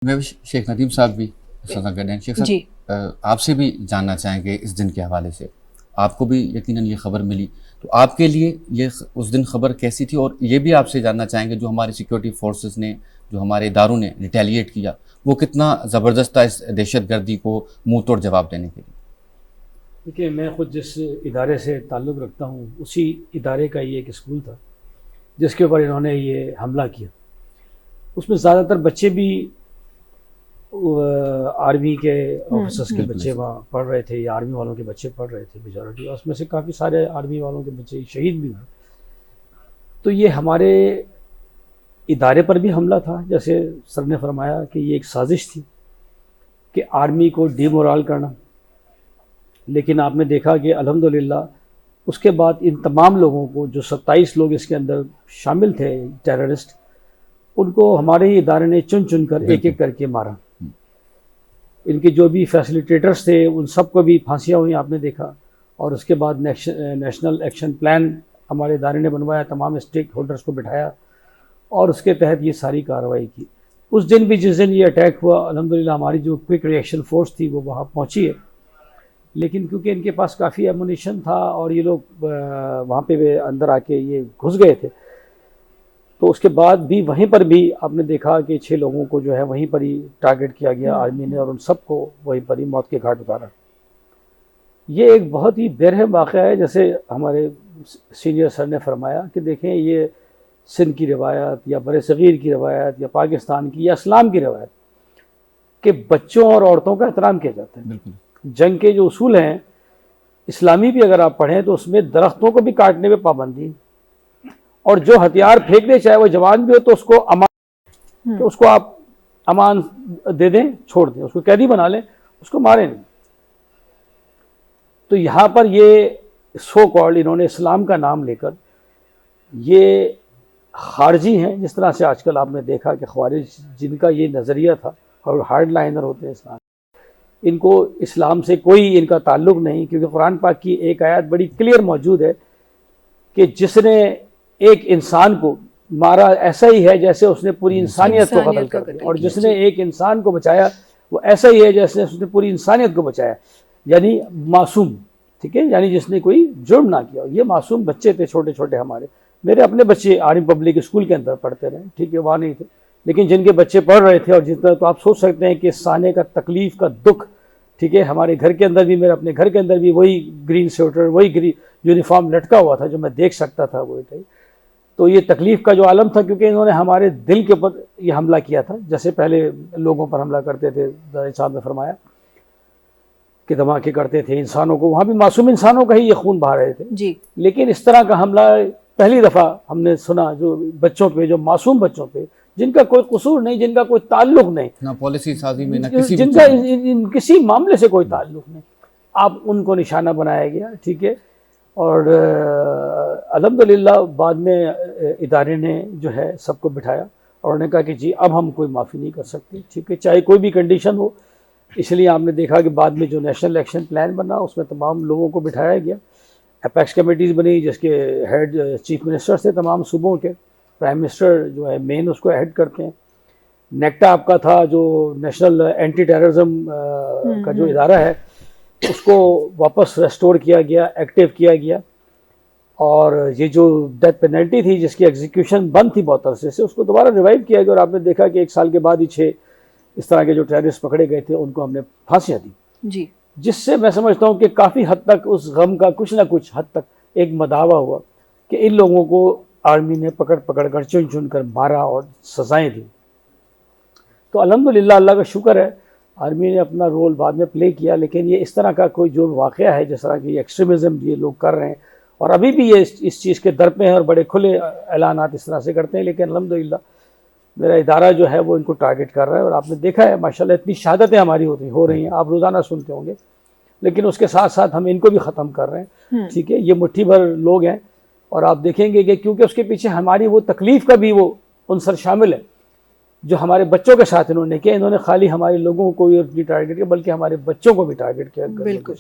میں بھی شیخ ندیم صاحب بھی شیخ صاحب جی آپ سے بھی جاننا چاہیں گے اس دن کے حوالے سے. آپ کو بھی یقیناً یہ خبر ملی, تو آپ کے لیے یہ اس دن خبر کیسی تھی؟ اور یہ بھی آپ سے جاننا چاہیں گے جو ہمارے سیکیورٹی فورسز نے, جو ہمارے اداروں نے ریٹیلیٹ کیا, وہ کتنا زبردست تھا اس دہشت گردی کو منہ توڑ جواب دینے کے لیے. دیکھیے, میں خود جس ادارے سے تعلق رکھتا ہوں اسی ادارے کا یہ ایک اسکول تھا جس کے اوپر انہوں نے یہ حملہ کیا. اس میں زیادہ تر بچے بھی آرمی کے آفیسرس کے بچے وہاں پڑھ رہے تھے, یا آرمی والوں کے بچے پڑھ رہے تھے میجورٹی. اس میں سے کافی سارے آرمی والوں کے بچے شہید بھی ہوئے. تو یہ ہمارے ادارے پر بھی حملہ تھا, جیسے سر نے فرمایا کہ یہ ایک سازش تھی کہ آرمی کو ڈی مورال کرنا. لیکن آپ نے دیکھا کہ الحمدللہ اس کے بعد ان تمام لوگوں کو, جو 27 لوگ اس کے اندر شامل تھے ٹیررسٹ, ان کو ہمارے ہی ادارے نے چن چن کر ایک ایک کر کے مارا. ان کے جو بھی فیسیلیٹیٹرز تھے ان سب کو بھی پھانسیاں ہوئیں, آپ نے دیکھا. اور اس کے بعد نیشنل ایکشن پلان ہمارے ادارے نے بنوایا, تمام اسٹیک ہولڈرز کو بٹھایا اور اس کے تحت یہ ساری کارروائی کی. اس دن بھی جس دن یہ اٹیک ہوا, الحمدللہ ہماری جو کوئک ری ایکشن فورس تھی وہ وہاں پہنچی ہے. لیکن کیونکہ ان کے پاس کافی ایمونیشن تھا اور یہ لوگ وہاں پہ اندر آ کے یہ گھس گئے تھے, تو اس کے بعد بھی وہیں پر بھی آپ نے دیکھا کہ 6 لوگوں کو جو ہے وہیں پر ہی ٹارگٹ کیا گیا آرمی نے, اور ان سب کو وہیں پر ہی موت کے گھاٹ اتارا. یہ ایک بہت ہی بےرحم واقعہ ہے. جیسے ہمارے سینئر سر نے فرمایا کہ دیکھیں, یہ سندھ کی روایت یا بر صغیر کی روایت یا پاکستان کی یا اسلام کی روایت کہ بچوں اور عورتوں کا احترام کیا جاتا ہے. بالکل. جنگ کے جو اصول ہیں اسلامی بھی اگر آپ پڑھیں تو اس میں درختوں کو بھی کاٹنے پہ پابندی, اور جو ہتھیار پھینکنے چاہے وہ جوان بھی ہو تو اس کو امان, تو اس کو آپ امان دے دیں, چھوڑ دیں, اس کو قیدی بنا لیں, اس کو ماریں نہیں. تو یہاں پر یہ سو کالڈ انہوں نے اسلام کا نام لے کر, یہ خارجی ہیں, جس طرح سے آج کل آپ نے دیکھا کہ خوارج جن کا یہ نظریہ تھا اور ہارڈ لائنر ہوتے ہیں اسلام, ان کو اسلام سے کوئی ان کا تعلق نہیں. کیونکہ قرآن پاک کی ایک آیت بڑی کلیئر موجود ہے کہ جس نے ایک انسان کو مارا ایسا ہی ہے جیسے اس نے پوری انسانیت کو قتل کر دیا, اور جس نے ایک انسان کو بچایا وہ ایسا ہی ہے جیسے اس نے پوری انسانیت کو بچایا. یعنی معصوم, ٹھیک ہے, یعنی جس نے کوئی جرم نہ کیا. یہ معصوم بچے تھے چھوٹے چھوٹے ہمارے, میرے اپنے بچے آرمی پبلک اسکول کے اندر پڑھتے رہے, ٹھیک ہے, وہاں نہیں تھے, لیکن جن کے بچے پڑھ رہے تھے, اور جتنا تو آپ سوچ سکتے ہیں کہ سانے کا تکلیف کا دکھ, ٹھیک ہے. ہمارے گھر کے اندر بھی, میرے اپنے گھر کے اندر بھی وہی گرین سویٹر, وہی گرین یونیفارم لٹکا ہوا تھا جو میں دیکھ سکتا تھا وہ. تو یہ تکلیف کا جو عالم تھا, کیونکہ انہوں نے ہمارے دل کے اوپر یہ حملہ کیا تھا, جیسے پہلے لوگوں پر حملہ کرتے تھے. صاحب نے فرمایا کہ دھماکے کرتے تھے انسانوں کو, وہاں بھی معصوم انسانوں کا ہی یہ خون بہا رہے تھے جی. لیکن اس طرح کا حملہ پہلی دفعہ ہم نے سنا, جو بچوں پہ, جو معصوم بچوں پہ, جن کا کوئی قصور نہیں, جن کا کوئی تعلق نہیں, نہ پالیسی سازی میں, نہ جن کا کسی معاملے سے کوئی تعلق نہیں, آپ ان کو نشانہ بنایا گیا, ٹھیک ہے. اور الحمدللہ بعد میں ادارے نے جو ہے سب کو بٹھایا اور انہوں نے کہا کہ جی اب ہم کوئی معافی نہیں کر سکتے, ٹھیک ہے, چاہے کوئی بھی کنڈیشن ہو. اس لیے آپ نے دیکھا کہ بعد میں جو نیشنل ایکشن پلان بنا اس میں تمام لوگوں کو بٹھایا گیا. اپیکس کمیٹیز بنی جس کے ہیڈ چیف منسٹر تھے تمام صوبوں کے, پرائم منسٹر جو ہے مین اس کو ہیڈ کرتے ہیں. نیکٹا آپ کا تھا جو نیشنل اینٹی ٹیررزم کا جو ادارہ ہے, اس کو واپس ریسٹور کیا گیا, ایکٹیو کیا گیا. اور یہ جو ڈیتھ پینلٹی تھی جس کی ایگزیکیوشن بند تھی بہت عرصے سے, اس کو دوبارہ ریوائیو کیا گیا. اور آپ نے دیکھا کہ 1 سال کے بعد ہی 6 اس طرح کے جو ٹیررسٹ پکڑے گئے تھے ان کو ہم نے پھانسیاں دی, جی. جس سے میں سمجھتا ہوں کہ کافی حد تک اس غم کا کچھ نہ کچھ حد تک ایک مداوع ہوا کہ ان لوگوں کو آرمی نے پکڑ پکڑ کر چن چن کر مارا اور سزائیں دی. تو الحمدللہ اللہ کا شکر ہے آرمی نے اپنا رول بعد میں پلے کیا. لیکن یہ اس طرح کا کوئی جو واقعہ ہے, جس طرح کی ایکسٹریمزم یہ لوگ کر رہے ہیں, اور ابھی بھی یہ اس چیز کے در پہ ہیں اور بڑے کھلے اعلانات اس طرح سے کرتے ہیں, لیکن الحمدللہ میرا ادارہ جو ہے وہ ان کو ٹارگٹ کر رہا ہے. اور آپ نے دیکھا ہے ماشاءاللہ اتنی شہادتیں ہماری ہو رہی ہیں, آپ روزانہ سنتے ہوں گے, لیکن اس کے ساتھ ساتھ ہم ان کو بھی ختم کر رہے ہیں, ٹھیک ہے. یہ مٹھی بھر لوگ ہیں, اور آپ دیکھیں گے کہ کیونکہ اس کے پیچھے ہماری وہ تکلیف کا بھی وہ عنصر شامل ہے جو ہمارے بچوں کے ساتھ انہوں نے کیا. انہوں نے خالی ہمارے لوگوں کو ٹارگٹ کیا بلکہ ہمارے بچوں کو بھی ٹارگٹ کیا. بالکل.